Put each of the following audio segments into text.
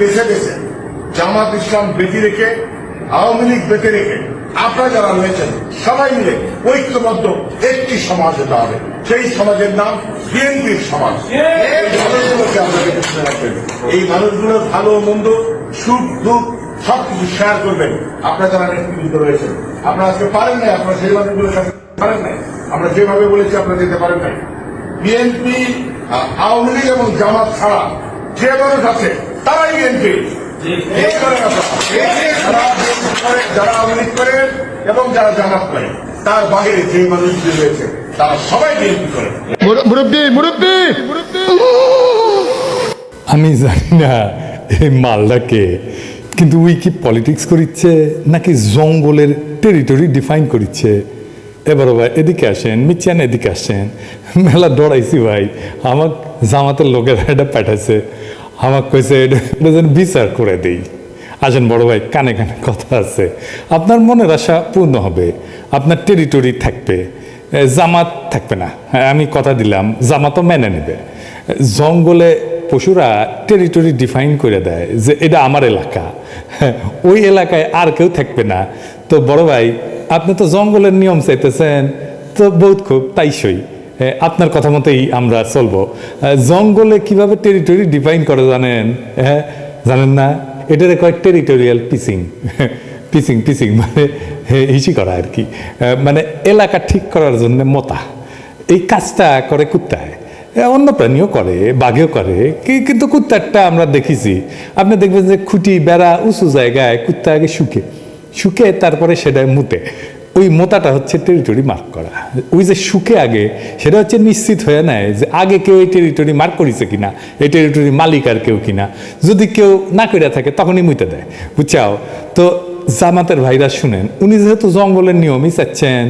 বেছে বেছে জামাত ইসলাম বেঁধে রেখে আওয়ামী লীগ বেঁধে রেখে আপনারা যারা রয়েছেন সবাই মিলে ঐক্যবদ্ধ একটি সমাজ হতে হবে। সেই সমাজের নাম বিএনপির সমাজ। এই মানুষগুলোকে আপনাকে পিছনে রাখবেন। এই মানুষগুলোর ভালো মন্দ সুখ দুঃখ সবকিছু শেয়ার করবেন। আপনারা যারা নেতৃত্ব রয়েছেন আপনারা আজকে পারেন নাই, আপনারা সেই মানুষগুলোর কাছে পারেন নাই। আমরা যেভাবে বলেছি আপনারা যেতে পারেন নাই। বিএনপি আওয়ামী লীগ এবং জামাত ছাড়া যে মানুষ আছে তারাই বিএনপি। যারা আওয়ামী লীগ করে এবং যারা জামাত করে তার বাইরে যে মানুষগুলি রয়েছে তারা সবাই বিএনপি করে। আমি জানি না এই মালদাকে, কিন্তু উই কি পলিটিক্স করিচ্ছে নাকি জঙ্গলের টেরিটরি ডিফাইন করিচ্ছে। এবার ভাই এদিকে আসেন, মিচ্ছেন এদিকে আসেন। মেলা ডরাইছি ভাই, আমাক জামাতের লোকেরা এটা পাঠাইছে, আমাকে কইছে এটা যেন বিচার করে দেই। আসেন বড় ভাই, কানে কানে কথা আছে, আপনার মনের আশা পূর্ণ হবে, আপনার টেরিটরি থাকবে, জামাত থাকবে না। হ্যাঁ আমি কথা দিলাম, জামাতও মেনে নেবে। জঙ্গলে পশুরা টেরিটরি ডিফাইন করে দেয় যে এটা আমার এলাকা, ওই এলাকায় আর কেউ থাকবে না। তো বড় ভাই আপনি তো জঙ্গলের নিয়ম চাইতেছেন, তো বহুত খুব তাইসই, আপনার কথা মতোই আমরা চলবো। জঙ্গলে কিভাবে টেরিটরি ডিফাইন করে জানেন? হ্যাঁ জানেন না? এটারে কয় টেরিটোরিয়াল পিসিং। পিসিং পিসিং মানে হিসি করা আর কি, মানে এলাকা ঠিক করার জন্য মতা। এই কাজটা করে কুত্তায়, অন্য প্রাণীও করে, বাঘেও করে, কিন্তু কুত্তারটা আমরা দেখেছি। আপনি দেখবেন যে খুঁটি বেড়া উঁচু জায়গায় কুত্তা আগে শুকে তারপরে সেটা মুতে। ওই মোতাটা হচ্ছে টেরিটরি মার্ক করা। ওই যে শুকে আগে সেটা হচ্ছে নিশ্চিত হয়ে নেয় যে আগে কেউ এই টেরিটরি মার্ক করেছে কিনা, এই টেরিটরি মালিক আর কেউ কিনা। যদি কেউ না করে থাকে তখনই মুইতে দেয়, বুঝছাও? তো জামাতের ভাইরা শুনেন, উনি যেহেতু জঙ্গলের নিয়মই চাচ্ছেন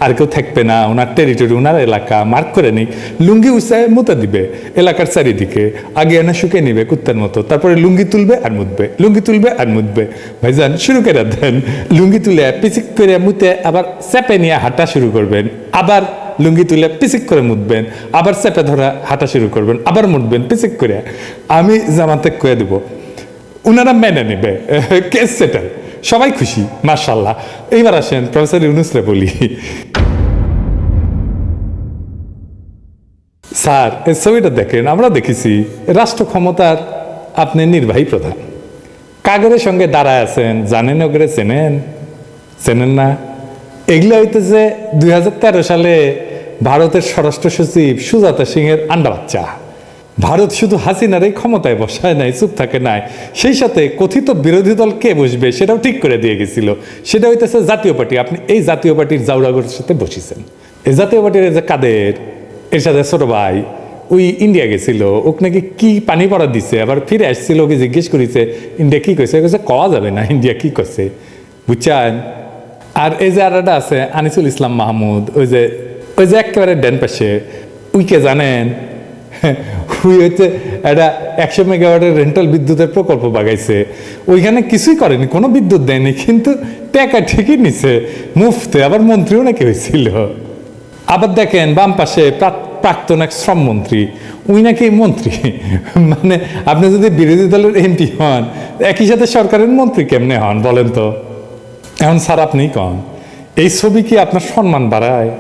আর কেউ থাকবে না, ওনার টেরিটরি ওনার এলাকা মার্ক করে নিক, লুঙ্গি উৎসাহে মুতে দিবে এলাকার চারিদিকে, আগে এনে শুকে নিবে কুত্তার মতো, তারপরে লুঙ্গি তুলবে আর মুতবে, লুঙ্গি তুলবে আর মুতবে। ভাইজান শুরু করে দেন, লুঙ্গি তুলে পিচিক করে মুতে আবার চেপে নিয়ে হাঁটা শুরু করবেন, আবার লুঙ্গি তুলে পিচিক করে মুতবেন, আবার চেপে ধরা হাঁটা শুরু করবেন, আবার মুতবেন পিচিক করে। আমি জামাতে কয়ে দেব, ওনারা মেনে নেবে, কেস সেটেল, সবাই খুশি, মাশাআল্লাহ। এইবার আসেন প্রফেসর ইউনূসরে বলি। স্যার এই ছবিটা দেখেন, আমরা দেখেছি রাষ্ট্র ক্ষমতার আপনি নির্বাহী প্রধান, কাগরের সঙ্গে দাঁড়ায় আছেন, জানেন ওগরে চেনেন না? এগুলো হইতেছে 2013 সালে ভারতের স্বরাষ্ট্র সচিব সুজাতা সিংয়ের আন্ডা বাচ্চা। ভারত শুধু হাসিনার এই ক্ষমতায় বসায় নাই, চুপ থাকে নাই, সেই সাথে কথিত বিরোধী দল কে বসবে সেটাও ঠিক করে দিয়ে গেছিল। সেটা হইতেছে জাতীয় পার্টি। আপনি এই জাতীয় পার্টির জাউরাগরের সাথে বসেছেন। এই জাতীয় পার্টির যে কাদের, এর সাথে ছোট ভাই ওই ইন্ডিয়া গেছিল, ওকে নাকি কি পানি পড়া দিছে, আবার ফিরে আসছিল, ওকে জিজ্ঞেস করেছে ইন্ডিয়া কি কইছে, কওয়া যাবে না ইন্ডিয়া কি করছে, বুঝছেন? আর এই যে আরেকটা আছে আনিসুল ইসলাম মাহমুদ, ওই যে একেবারে ড্যান পাশে, উইকে জানেন ওই হচ্ছে একটা 100 মেগাওয়াটের রেন্টাল বিদ্যুতের প্রকল্প বাগাইছে, ওইখানে কিছুই করেনি, কোনো বিদ্যুৎ দেয়নি, কিন্তু টাকা ঠিকই নিছে মুফতে, আবার মন্ত্রীও নাকি হয়েছিল। আবার দেখেন বাম পাশে প্রাক্তন এক শ্রমমন্ত্রী, উনি নাকি মন্ত্রী। মানে আপনি যদি বিরোধী দলের এমপি হন, একই সাথে সরকারের মন্ত্রী কেমনে হন বলেন তো? এখন স্যার আপনি কন, এই ছবি কি আপনার সম্মান বাড়ায়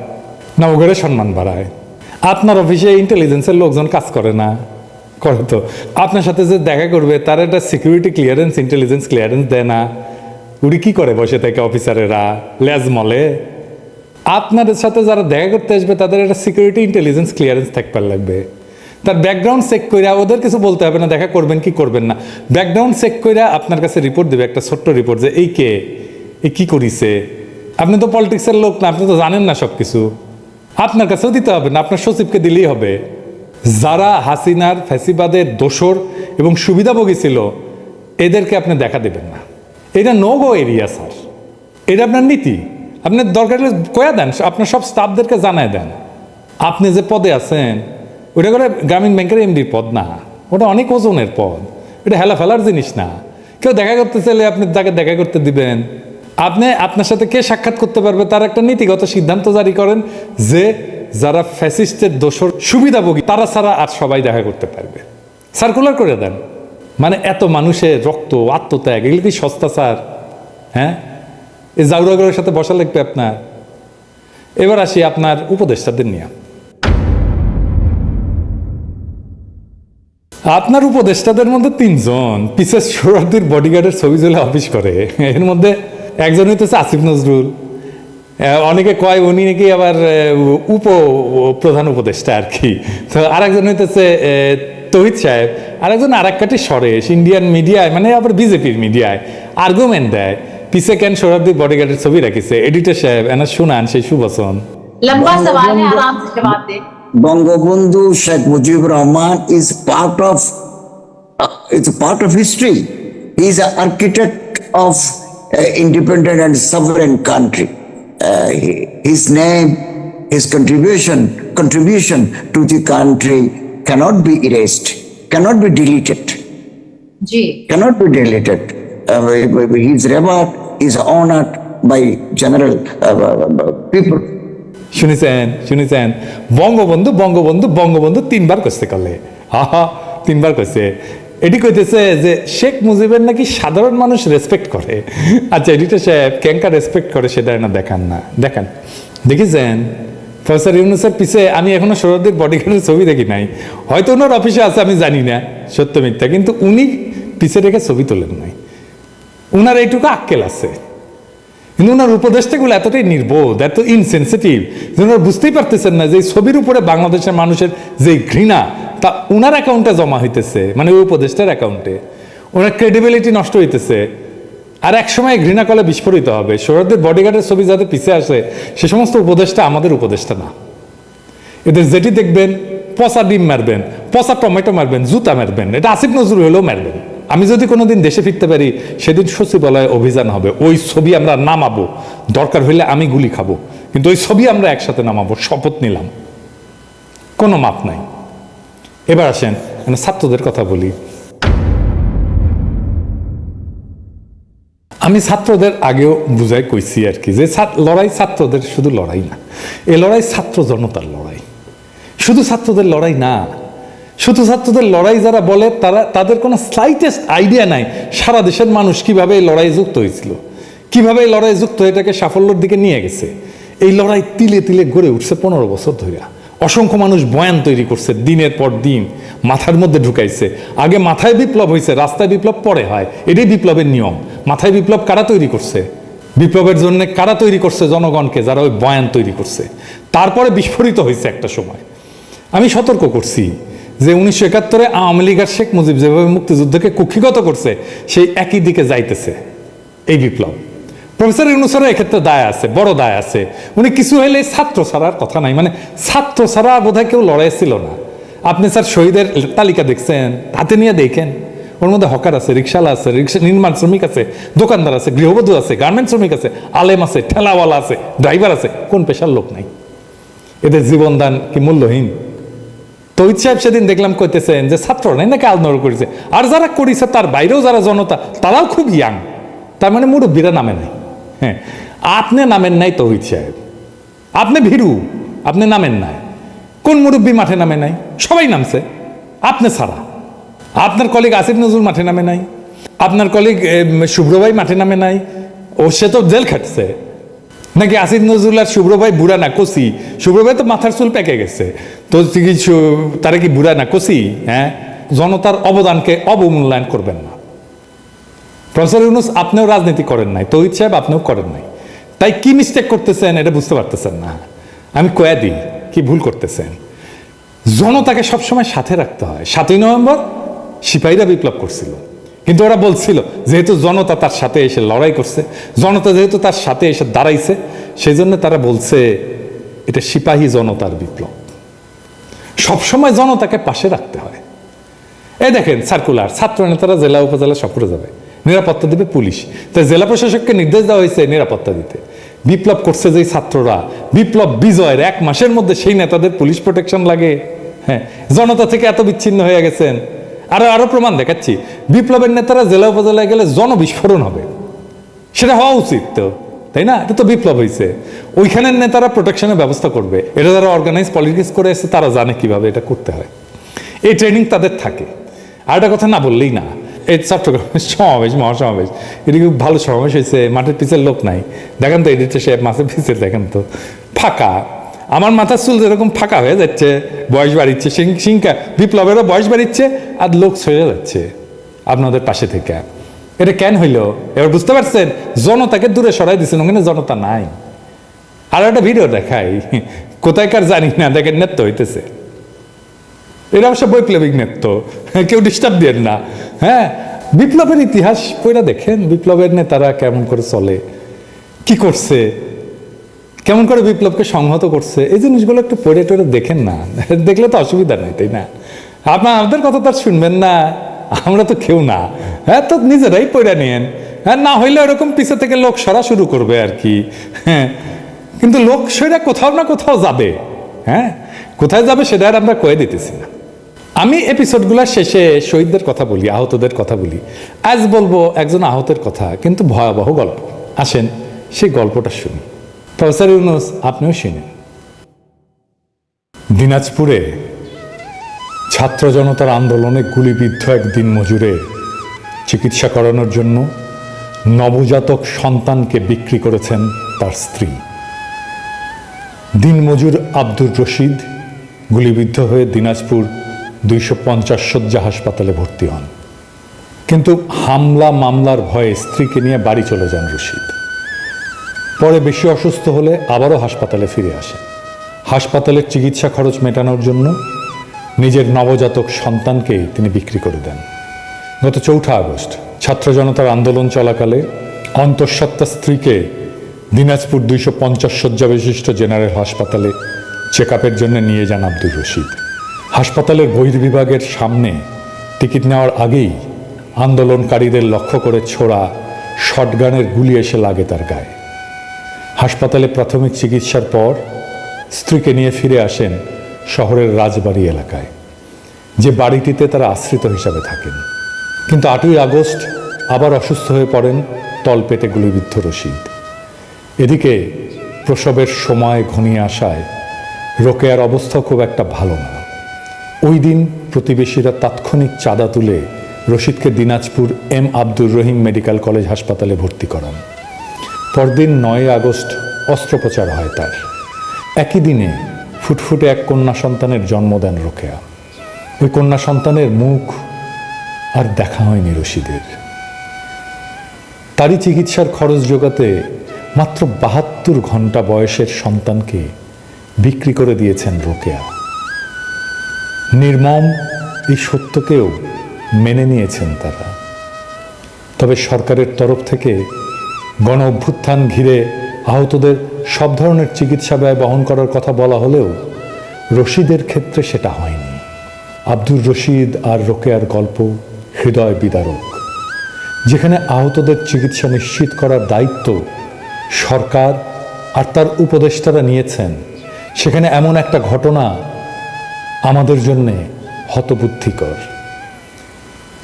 না ওগরে সম্মান বাড়ায়? আপনার অফিসে ইন্টেলিজেন্সের লোকজন কাজ করে না? করে তো। আপনার সাথে যে দেখা করবে তার একটা সিকিউরিটি ক্লিয়ারেন্স, ইন্টেলিজেন্স ক্লিয়ারেন্স দেয় না? উনি কি করে বসে থেকে অফিসারেরা লেজ মলে? আপনার সাথে যারা দেখা করতে আসবে তাদের একটা সিকিউরিটি ইন্টেলিজেন্স ক্লিয়ারেন্স থাকবার লাগবে। তার ব্যাকগ্রাউন্ড চেক করে, ওদের কিছু বলতে হবে না দেখা করবেন কি করবেন না, ব্যাকগ্রাউন্ড চেক করে আপনার কাছে রিপোর্ট দেবে, একটা ছোট্ট রিপোর্ট, যে এই কে, এই কি করিছে। আপনি তো পলিটিক্সের লোক না, আপনি তো জানেন না সব কিছু, আপনার কাছেও দিতে হবে না, আপনার সচিবকে দিলেই হবে। যারা হাসিনার ফ্যাসিবাদের দোসর এবং সুবিধাভোগী ছিল এদেরকে আপনি দেখা দেবেন না। এটা নো গো এরিয়া স্যার, এটা আপনার নীতি। আপনি দরকার হলে কয়া দেন, আপনার সব স্টাফদেরকে জানায় দেন। আপনি যে পদে আছেন ওটা করে গ্রামীণ ব্যাংকের এমডির পদ না, ওটা অনেক ওজনের পদ, এটা হেলা ফেলার জিনিস না। কেউ দেখা করতে চাইলে আপনি তাকে দেখা করতে দিবেন। আপনি আপনার সাথে কে সাক্ষাৎ করতে পারবে তার একটা নীতিগত সিদ্ধান্ত জারি করেন যে যারা ফ্যাসিস্টের দোসর সুবিধাভোগী তারা ছাড়া আর সবাই দেখা করতে পারবে, সার্কুলার করে দেন। মানে এত মানুষের রক্ত, আত্মত্যাগ, এগুলো কি সস্তা স্যার? হ্যাঁ, এই জাউরাগুলোর সাথে বসা লাগবে আপনার। এবার আসি আপনার উপদেষ্টাদের নিয়ে। আপনার উপদেষ্টাদের মধ্যে 3 জন পিসেস সোহরাওয়ার্দীর বডিগার্ডের ছবি ঝুলে অফিস করে। এর মধ্যে একজন হইতেছে আসিফ নজরুল, অনেকে কয় উনি নাকি আবার উপ প্রধান উপদেষ্টা আর কি। তো আরেকজন হইতেছে তৌহিদ সাহেব, আরেকজন আরেক কাটি সরেশ, ইন্ডিয়ান মিডিয়ায় মানে আবার বিজেপির মিডিয়ায় আর্গুমেন্ট দেয় পিছে কেন সোহরাওয়ার্দীর বডিগার্ডের ছবি রাখিছে। এডিটর সাহেব এনা শুনান সেই সুবচন। लंबा सवाल है, आराम से जवाब दे। Bangabandhu Sheikh Mujibur Rahman is it's a part of history. He is an architect of independent and sovereign country. His name, his contribution to the country cannot be erased, cannot be deleted, ji cannot be deleted. His reward is honored by general people. শুনেছেন বঙ্গবন্ধু বঙ্গবন্ধু বঙ্গবন্ধু 3 বার কইছে কলে। হা 3 বার কইছে। এটি কইতেছে যে শেখ মুজিবের নাকি সাধারণ মানুষ রেসপেক্ট করে। আচ্ছা, এডিটর সাহেব কেনকা রেসপেক্ট করে সেটা না দেখান না, দেখান। দেখেছেন প্রফেসর ইউনূসের পিছে আমি এখনো সোহরাওয়ার্দীর বডিগার্ডের ছবি দেখি নাই, হয়তো ওনার অফিসে আছে আমি জানি না সত্য মিথ্যা, কিন্তু উনি পিছে রেখে ছবি তোলেন নাই। উনার এইটুকু আক্কেল আছে, কিন্তু ওনার উপদেষ্টাগুলো এতটাই নির্বোধ, এত ইনসেন্সিটিভ যে ওনারা বুঝতেই পারতেছেন না যে ছবির উপরে বাংলাদেশের মানুষের যে ঘৃণা তা ওনার অ্যাকাউন্টে জমা হইতেছে, মানে ওই উপদেষ্টার অ্যাকাউন্টে। ওনার ক্রেডিবিলিটি নষ্ট হইতেছে। আর এক সময় ঘৃণা কলে বিস্ফোরিত হবে। সোহরাওয়ার্দীর বডিগার্ডের ছবি যাতে পিছিয়ে আসে সে সমস্ত উপদেষ্টা আমাদের উপদেষ্টা না। এদের যেটি দেখবেন পচা ডিম মারবেন, পচা টমেটো মারবেন, জুতা মারবেন, এটা আসিফ নজরুল হলেও মারবেন। আমি যদি কোনোদিন দেশে ফিরতে পারি সেদিন সচিবালয়ে অভিযান হবে, ওই ছবি আমরা নামাবো, দরকার হইলে আমি গুলি খাবো, কিন্তু ওই ছবি আমরা একসাথে নামাবো, শপথ নিলাম, কোনো মাপ নাই। এবার আসেন ছাত্রদের কথা বলি। আমি ছাত্রদের আগেও বুঝাই কইছি আর কি যে লড়াই ছাত্রদের শুধু লড়াই না, এ লড়াই ছাত্র জনতার লড়াই, শুধু ছাত্রদের লড়াই না। শুধু ছাত্রদের লড়াই যারা বলে তাদের কোনো স্লাইটেস্ট আইডিয়া নাই সারা দেশের মানুষ কিভাবে এই লড়াই যুক্ত হয়েছিল, কিভাবে এই লড়াই যুক্ত হয়ে এটাকে সাফল্যের দিকে নিয়ে গেছে। এই লড়াই তিলে তিলে গড়ে উঠছে 15 বছর ধরে। অসংখ্য মানুষ বয়ান তৈরি করছে, দিনের পর দিন মাথার মধ্যে ঢুকাইছে। আগে মাথায় বিপ্লব হয়েছে, রাস্তায় বিপ্লব পরে হয়, এটাই বিপ্লবের নিয়ম। মাথায় বিপ্লব কারা তৈরি করছে? বিপ্লবের জন্য কারা তৈরি করছে? জনগণকে, যারা ওই বয়ান তৈরি করছে। তারপরে বিস্ফোরিত হয়েছে একটা সময়। আমি সতর্ক করছি যে 1971-এ আওয়ামী লীগ আর শেখ মুজিব যেভাবে মুক্তিযুদ্ধকে কুক্ষিগত করছে সেই একই দিকে যাইতেছে এই বিপ্লব। প্রফেসর ইউনূসেরও এক্ষেত্রে দায় আছে, বড় দায় আছে। উনি কিছু হইলে ছাত্র ছাড়ার কথা নাই, মানে ছাত্র ছাড়া বোধহয় কেউ লড়াই ছিল না। আপনি স্যার শহীদের তালিকা দেখছেন, হাতে নিয়ে দেখেন, ওর মধ্যে হকার আছে, রিক্সাওয়ালা আছে, নির্মাণ শ্রমিক আছে, দোকানদার আছে, গৃহবধূ আছে, গার্মেন্ট শ্রমিক আছে, আলেম আছে, ঠেলাওয়ালা আছে, ড্রাইভার আছে, কোন পেশার লোক নাই? এদের জীবনদান কি মূল্যহীন? তৌহিদ সাহেব সেদিন দেখলাম কইতেছেন যে ছাত্র নাই নাকি আলনর করেছে, আর যারা করেছে তার বাইরেও যারা জনতা তারাও খুব ইয়াং, তার মানে মুরব্বীরা নামে নাই। হ্যাঁ, আপনি নামেন নাই তৌহিদ সাহেব, আপনি ভীরু, আপনি নামেন নাই। কোন মুরব্বী মাঠে নামে নাই? সবাই নামছে, আপনি ছাড়া। আপনার কলিগ আসিফ নজরুল মাঠে নামে নাই, আপনার কলিগ শুভ্র ভাই মাঠে নামে নাই, ও সে তো জেল খাটছে। নাকি আসিফ নজরুল আর শুভ্র ভাই বুড়া না কচি? শুভ্র ভাই তো মাথার চুল পেকে গেছে, তো তারা কি বুড়া না কচি? হ্যাঁ, জনতার অবদানকে অবমূল্যায়ন করবেন না। প্রফেসর ইউনূস আপনিও রাজনীতি করেন নাই, তৌহিদ সাহেব আপনিও করেন নাই, তাই কি মিস্টেক করতেছেন এটা বুঝতে পারতেছেন না। আমি কয়া দিই কি ভুল করতেছেন। জনতাকে সবসময় সাথে রাখতে হয়। 7ই নভেম্বর সিপাহীরা বিপ্লব করছিল, কিন্তু ওরা বলছিল যেহেতু জনতা তার সাথে এসে লড়াই করছে, জনতা যেহেতু তার সাথে এসে দাঁড়াইছে, সেই জন্য তারা বলছে এটা সিপাহী জনতার বিপ্লব। সবসময় জনতাকে পাশে রাখতে হয়। এই দেখেন সার্কুলার, ছাত্র নেতারা জেলা উপজেলা সফরে যাবে, নিরাপত্তা দেবে পুলিশ। তাই জেলা প্রশাসককে নির্দেশ দেওয়া হয়েছে নিরাপত্তা দিতে। বিপ্লব করছে যে ছাত্ররা, বিপ্লব বিজয়ের 1 মাসের মধ্যে সেই নেতাদের পুলিশ প্রোটেকশন লাগে। হ্যাঁ, জনতা থেকে এত বিচ্ছিন্ন হয়ে গেছেন। আরো প্রমাণ দেখাচ্ছি, বিপ্লবের নেতারা জেলা উপজেলায় গেলে জনবিস্ফোরণ হবে, সেটা হওয়া উচিত তো, তাই না? এটা তো বিপ্লব হয়েছে, ওইখানের নেতারা প্রোটেকশনের ব্যবস্থা করবে। এটা যারা অর্গানাইজ পলিটিক্স করে এসে তারা জানে কিভাবে এটা করতে হয়, এই ট্রেনিং তাদের থাকে। আর একটা কথা না বললেই না, এই চট্টগ্রামের সমাবেশ, মহাসমাবেশ, এটি খুব ভালো সমাবেশ হয়েছে, মাঠের পিছের লোক নাই, দেখেন তো এডিটর সাহেব মাঠের পিছের দেখেন তো ফাঁকা, আমার মাথার চুল যেরকম ফাঁকা হয়ে যাচ্ছে, বয়স বাড়িচ্ছে, সিংকা বিপ্লবেরও বয়স বাড়িচ্ছে, আর লোক সরে যাচ্ছে আপনাদের পাশে থেকে। এটা কেন হইলো এবার বুঝতে পারছেন? জনতাকে দূরে সরাই দিচ্ছেন, ওখানে জনতা নাই। আর একটা ভিডিও দেখাই, কোথায়কার জানি না, দেখেন নেত্য হইতেছে, এটা অবশ্য বৈপ্লবিক নেত্য, কেউ ডিস্টার্ব দেন না। হ্যাঁ, বিপ্লবের ইতিহাস পড়া দেখেন, বিপ্লবের নেতারা কেমন করে চলে, কি করছে, কেমন করে বিপ্লবকে সংহত করছে, এই জিনিসগুলো একটু পড়ে টড়ে দেখেন না, দেখলে তো অসুবিধা নেই, তাই না? আমাদের কথা তো আর শুনবেন না, আমরা তো কেউ না। হ্যাঁ, তো নিজেরাই পড়ে নিয়েন। হ্যাঁ, না হইলে এরকম পিছে থেকে লোক সরা শুরু করবে আর কি। হ্যাঁ, কিন্তু লোক সেটা কোথাও না কোথাও যাবে। হ্যাঁ, কোথায় যাবে সেটা আর আমরা কয়ে দিতেছি না। আমি এপিসোডগুলোর শেষে শহীদদের কথা বলি, আহতদের কথা বলি। আজ বলবো একজন আহতের কথা, কিন্তু ভয়াবহ গল্প। আসেন সেই গল্পটা শুনি। প্রফেসর ইউনূস, আপনিও শুনেন। দিনাজপুরে ছাত্র জনতার আন্দোলনে গুলিবিদ্ধ এক দিনমজুরে চিকিৎসা করানোর জন্য নবজাতক সন্তানকে বিক্রি করেছেন তার স্ত্রী। দিনমজুর আব্দুর রশিদ গুলিবিদ্ধ হয়ে দিনাজপুর 250 শয্যা হাসপাতালে ভর্তি হন, কিন্তু হামলা মামলার ভয়ে স্ত্রীকে নিয়ে বাড়ি চলে যান রশিদ। পরে বেশি অসুস্থ হলে আবারও হাসপাতালে ফিরে আসেন। হাসপাতালের চিকিৎসা খরচ মেটানোর জন্য নিজের নবজাতক সন্তানকে তিনি বিক্রি করে দেন। গত 4 আগস্ট ছাত্র জনতার আন্দোলন চলাকালে অন্তঃসত্ত্বা স্ত্রীকে দিনাজপুর 250 শয্যা বিশিষ্ট জেনারেল হাসপাতালে চেক আপের জন্য নিয়ে যান আব্দুর রশিদ। হাসপাতালের বহির্বিভাগের সামনে টিকিট নেওয়ার আগেই আন্দোলনকারীদের লক্ষ্য করে ছোড়া শটগানের গুলি এসে লাগে তার গায়ে। হাসপাতালে প্রাথমিক চিকিৎসার পর স্ত্রীকে নিয়ে ফিরে আসেন শহরের রাজবাড়ি এলাকায়, যে বাড়িটিতে তারা আশ্রিত হিসাবে থাকেন। কিন্তু 8ই আগস্ট আবার অসুস্থ হয়ে পড়েন তলপেটে গুলিবিদ্ধ রশিদ। এদিকে প্রসবের সময় ঘনিয়ে আসায় রোকেয়ার অবস্থা খুব একটা ভালো না। ওই দিন প্রতিবেশীরা তাৎক্ষণিক চাঁদা তুলে রশিদকে Dinajpur M Abdur Rahim medical college হাসপাতালে ভর্তি করান। পরদিন 9 আগস্ট অস্ত্রোপচার হয় তার। একই দিনে ফুটফুটে এক কন্যা সন্তানের জন্ম দেন রোকেয়া। ওই কন্যা সন্তানের মুখ আর দেখা হয়নি রশিদের। তারই চিকিৎসার খরচ জোগাতে মাত্র 72 ঘন্টা বয়সের সন্তানকে বিক্রি করে দিয়েছেন রোকেয়া। নির্মম এই সত্যকেও মেনে নিয়েছেন তারা। তবে সরকারের তরফ থেকে গণ অভ্যুত্থান ঘিরে আহতদের সব ধরনের চিকিৎসা ব্যয় বহন করার কথা বলা হলেও রশিদের ক্ষেত্রে সেটা হয়নি। আব্দুর রশিদ আর রোকেয়ার গল্প হৃদয় বিদারক। যেখানে আহতদের চিকিৎসা নিশ্চিত করার দায়িত্ব সরকার আর তার উপদেষ্টারা নিয়েছেন, সেখানে এমন একটা ঘটনা আমাদের জন্যে হতবুদ্ধিকর।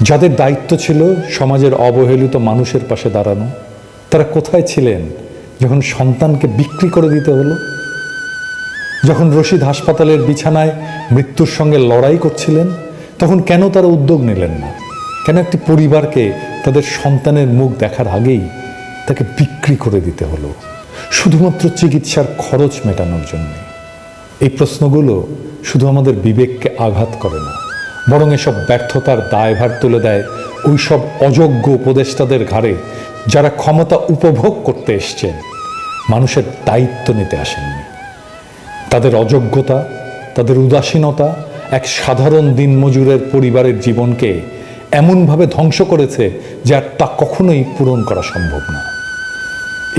যাদের দায়িত্ব ছিল সমাজের অবহেলিত মানুষের পাশে দাঁড়ানো, তারা কোথায় ছিলেন যখন সন্তানকে বিক্রি করে দিতে হলো? যখন রশিদ হাসপাতালের বিছানায় মৃত্যুর সঙ্গে লড়াই করছিলেন, তখন কেন তারা উদ্যোগ নিলেন না? কেন একটি পরিবারকে তাদের সন্তানের মুখ দেখার আগেই তাকে বিক্রি করে দিতে হলো শুধুমাত্র চিকিৎসার খরচ মেটানোর জন্য? এই প্রশ্নগুলো শুধু আমাদের বিবেককে আঘাত করে না, বরং এসব ব্যর্থতার দায়ভার তুলে দেয় ওই সব অযোগ্য উপদেষ্টাদের ঘাড়ে, যারা ক্ষমতা উপভোগ করতে এসছেন, মানুষের দায়িত্ব নিতে আসেননি। তাদের অযোগ্যতা, তাদের উদাসীনতা এক সাধারণ দিনমজুরের পরিবারের জীবনকে এমনভাবে ধ্বংস করেছে যে আর তা কখনোই পূরণ করা সম্ভব না।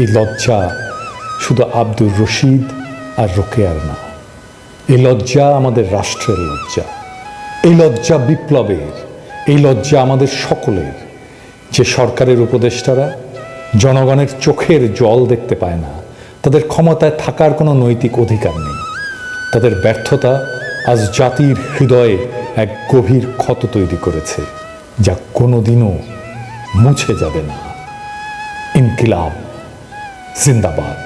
এই লজ্জা শুধু আব্দুর রশিদ আর রোকেয়ার না, এই লজ্জা আমাদের রাষ্ট্রের লজ্জা, এই লজ্জা বিপ্লবের, এই লজ্জা আমাদের সকলের। যে সরকারের উপদেষ্টারা জনগণের চোখের জল দেখতে পায় না, তাদের ক্ষমতায় থাকার কোনো নৈতিক অধিকার নেই। তাদের ব্যর্থতা আজ জাতির হৃদয়ে এক গভীর ক্ষত তৈরি করেছে, যা কোনোদিনও মুছে যাবে না। ইনকিলাব জিন্দাবাদ।